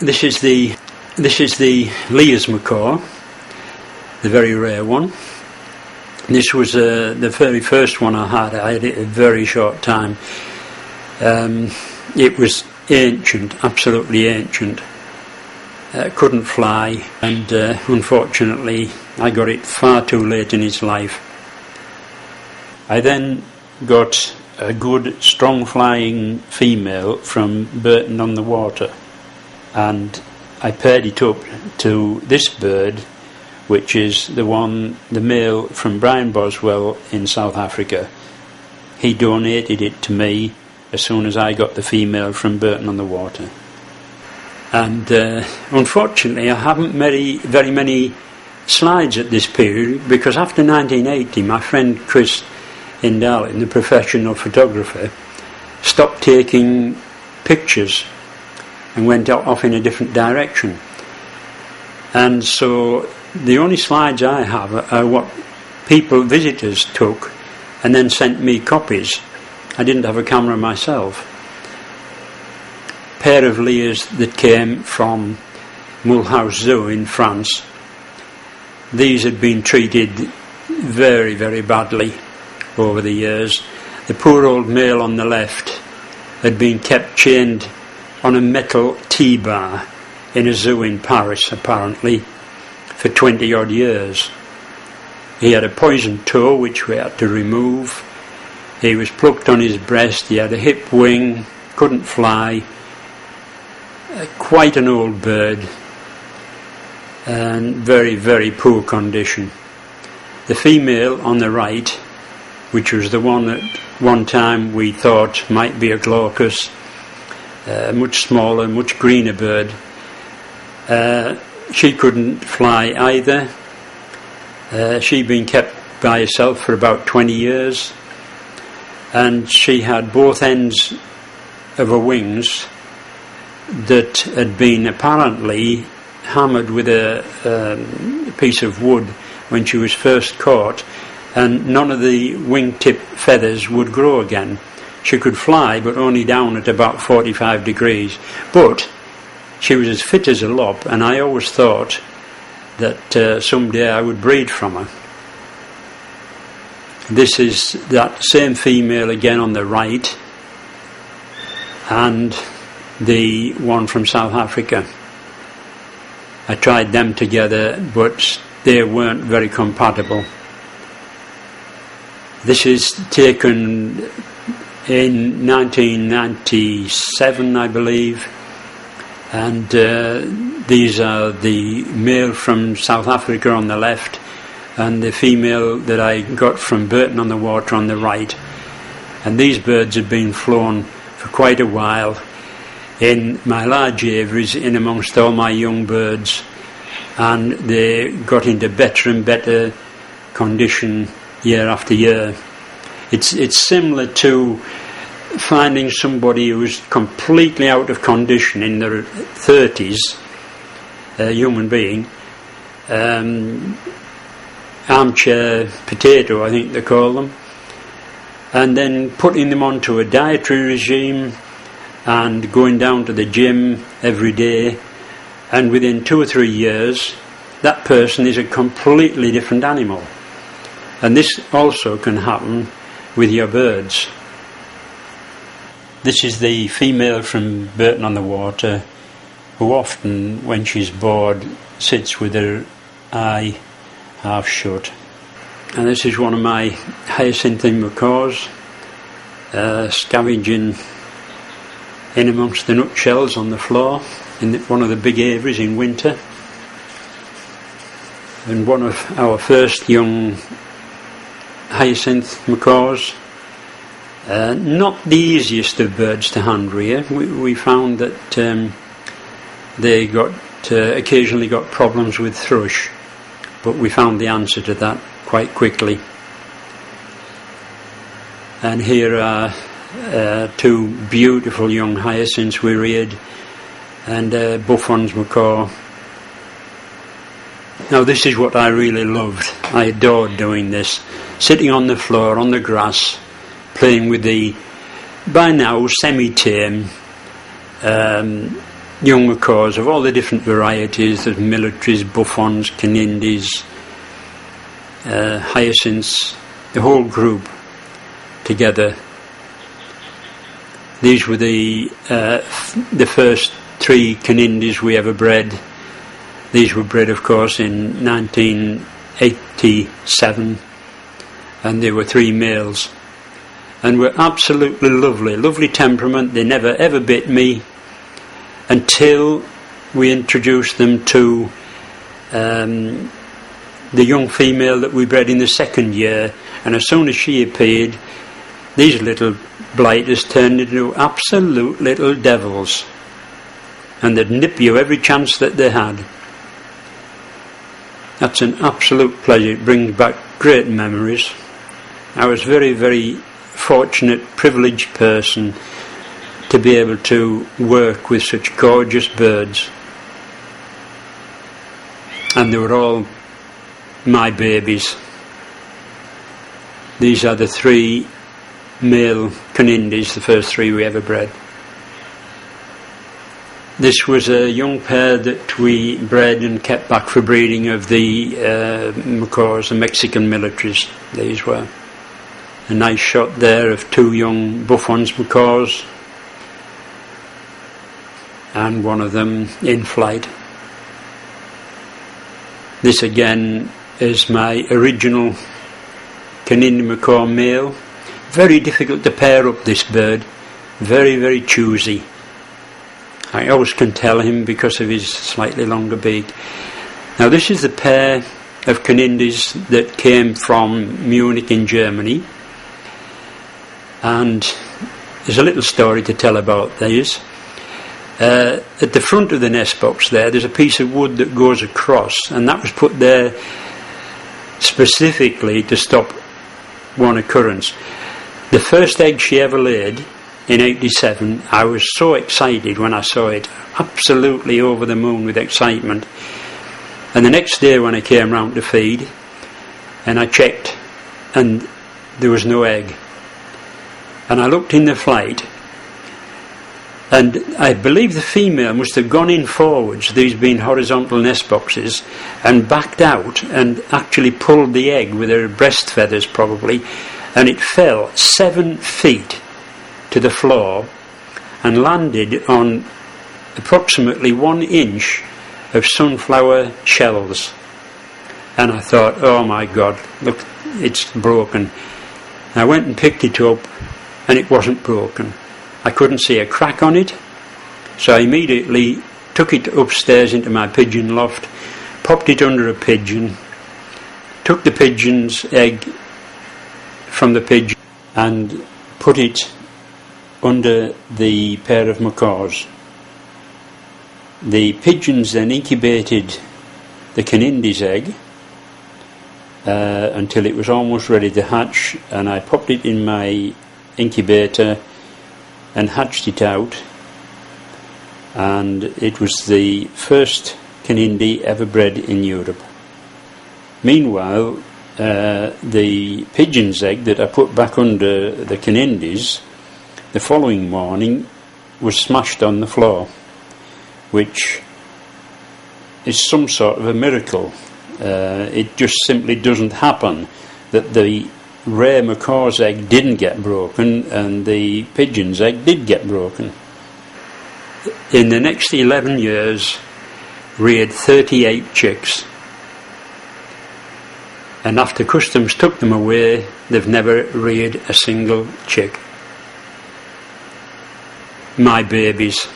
This is the Lear's macaw, the very rare one. This was the very first one I had. I had it a very short time. It was ancient, absolutely ancient. Couldn't fly, and unfortunately I got it far too late in its life. I then got a good, strong flying female from Burton on the Water, and I paired it up to this bird, which is the male from Brian Boswell in South Africa. He donated it to me as soon as I got the female from Burton on the Water. And unfortunately I haven't made very many slides at this period, because after 1980 my friend Chris in Darlin, the professional photographer, stopped taking pictures and went off in a different direction. And so the only slides I have are what visitors took and then sent me copies. I didn't have a camera myself. Pair of Lears that came from Mulhouse Zoo in France. These had been treated very, very badly over the years. The poor old male on the left had been kept chained on a metal T-bar in a zoo in Paris, apparently, for 20 odd years. He had a poisoned toe which we had to remove. He was plucked on his breast. He had a hip wing, couldn't fly. Quite an old bird, and very, very poor condition. The female on the right, which was the one at one time we thought might be a glaucus, much smaller, much greener bird, she couldn't fly either. She'd been kept by herself for about 20 years, and she had both ends of her wings that had been apparently hammered with a piece of wood when she was first caught, and none of the wingtip feathers would grow again. She could fly, but only down at about 45 degrees. But she was as fit as a lop, and I always thought that someday I would breed from her. This is that same female again on the right, and the one from South Africa. I tried them together, but they weren't very compatible. This is taken in 1997, I believe, and these are the male from South Africa on the left and the female that I got from Burton on the Water on the right. And these birds have been flown for quite a while in my large aviaries, in amongst all my young birds, and they got into better and better condition year after year. It's similar to finding somebody who's completely out of condition in their 30s, a human being, armchair potato I think they call them, and then putting them onto a dietary regime and going down to the gym every day, and within 2 or 3 years that person is a completely different animal. And this also can happen with your birds. This is the female from Burton on the Water, who often, when she's bored, sits with her eye half shut. And this is one of my hyacinthine macaws, scavenging in amongst the nutshells on the floor in one of the big aviaries in winter. And one of our first young hyacinth macaws. Not the easiest of birds to hand rear. We found that they occasionally got problems with thrush, but we found the answer to that quite quickly. And here are 2 beautiful young hyacinths we reared, and Buffon's macaw. Now this is what I really loved. I adored doing this. Sitting on the floor, on the grass, playing with the, by now, semi-tame young macaws of all the different varieties. There's militaries, buffons, canindis, hyacinths, the whole group together. These were the first 3 canindis we ever bred. These were bred, of course, in 1987, and there were 3 males, and were absolutely lovely, lovely temperament. They never ever bit me until we introduced them to the young female that we bred in the 2nd year, and as soon as she appeared, these little blighters turned into absolute little devils, and they'd nip you every chance that they had. That's an absolute pleasure. It brings back great memories. I was very, very fortunate, privileged person to be able to work with such gorgeous birds, and they were all my babies. These are the 3 male canindis, the first 3 we ever bred. This was a young pair that we bred and kept back for breeding of the macaws, the Mexican militaries. These were a nice shot there of 2 young buffons macaws, and one of them in flight. This again is my original Canindi macaw male. Very difficult to pair up this bird, very, very choosy. I always can tell him because of his slightly longer beak. Now this is the pair of canindis that came from Munich in Germany, and there's a little story to tell about these. At the front of the nest box there's a piece of wood that goes across, and that was put there specifically to stop one occurrence. The first egg she ever laid in 87, I was so excited when I saw it, absolutely over the moon with excitement. And the next day when I came round to feed, and I checked, and there was no egg. And I looked in the flight, and I believe the female must have gone in forwards, these being horizontal nest boxes, and backed out and actually pulled the egg with her breast feathers probably, and it fell 7 feet to the floor and landed on approximately 1 inch of sunflower shells. And I thought, oh my God, look, it's broken. I went and picked it up, and it wasn't broken. I couldn't see a crack on it, so I immediately took it upstairs into my pigeon loft, popped it under a pigeon, took the pigeon's egg from the pigeon and put it under the pair of macaws. The pigeons then incubated the canindi's egg until it was almost ready to hatch, and I popped it in my incubator and hatched it out, and it was the first canindi ever bred in Europe. Meanwhile, the pigeon's egg that I put back under the canindis the following morning was smashed on the floor, which is some sort of a miracle. It just simply doesn't happen that the rare macaw's egg didn't get broken and the pigeon's egg did get broken. In the next 11 years, reared 38 chicks, and after customs took them away, they've never reared a single chick. My babies.